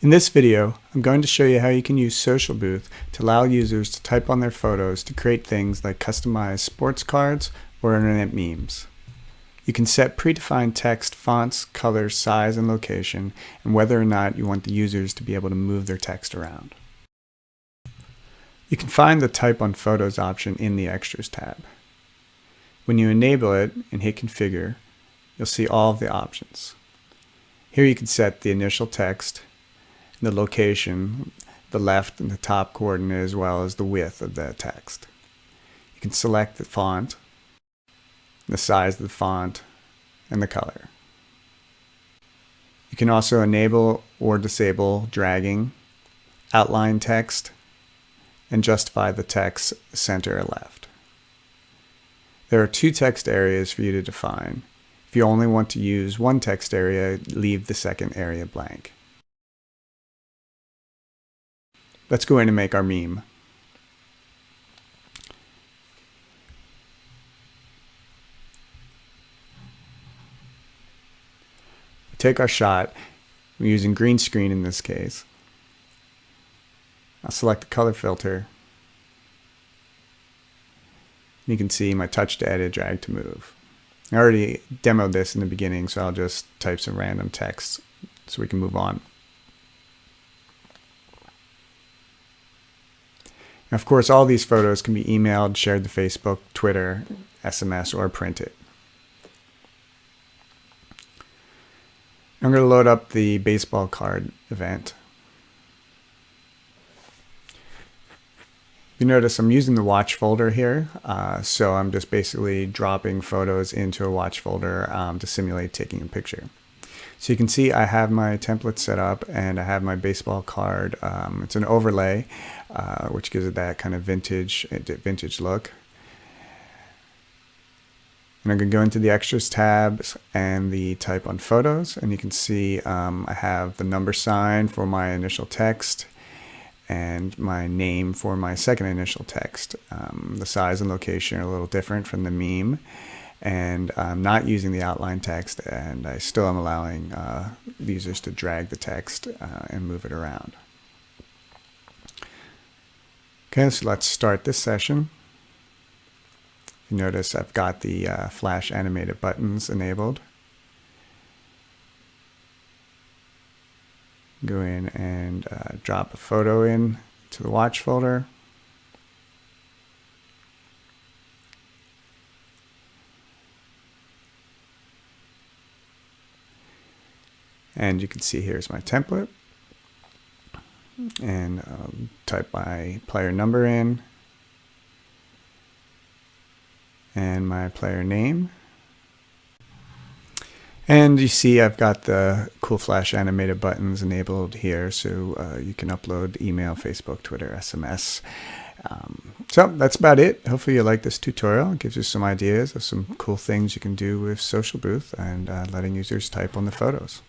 In this video, I'm going to show you how you can use Social Booth to allow users to type on their photos to create things like customized sports cards or internet memes. You can set predefined text, fonts, colors, size, and location, and whether or not you want the users to be able to move their text around. You can find the Type on Photos option in the Extras tab. When you enable it and hit Configure, you'll see all of the options. Here you can set the initial text, the location, the left and the top coordinate, as well as the width of the text. You can select the font, the size of the font, and the color. You can also enable or disable dragging, outline text, and justify the text center or left. There are two text areas for you to define. If you only want to use one text area, leave the second area blank. Let's go in and make our meme. Take our shot. We're using green screen in this case. I'll select the color filter. You can see my touch to edit, drag to move. I already demoed this in the beginning, so I'll just type some random text so we can move on. And of course, all these photos can be emailed, shared to Facebook, Twitter, SMS, or printed. I'm going to load up the baseball card event. You notice I'm using the watch folder here, so I'm just basically dropping photos into a watch folder to simulate taking a picture. So you can see I have my template set up and I have my baseball card. It's an overlay, which gives it that kind of vintage look. And I'm going to go into the Extras tabs and the Type on Photos, and you can see I have the number sign for my initial text and my name for my second initial text. The size and location are a little different from the meme, and I'm not using the outline text, and I still am allowing users to drag the text and move it around. Okay, so let's start this session. You notice I've got the flash animated buttons enabled. Go in and drop a photo in to the watch folder. And you can see here's my template. And type my player number in and my player name. And you see I've got the cool flash animated buttons enabled here, so you can upload email, Facebook, Twitter, SMS. So that's about it. Hopefully you like this tutorial. It gives you some ideas of some cool things you can do with Social Booth and letting users type on the photos.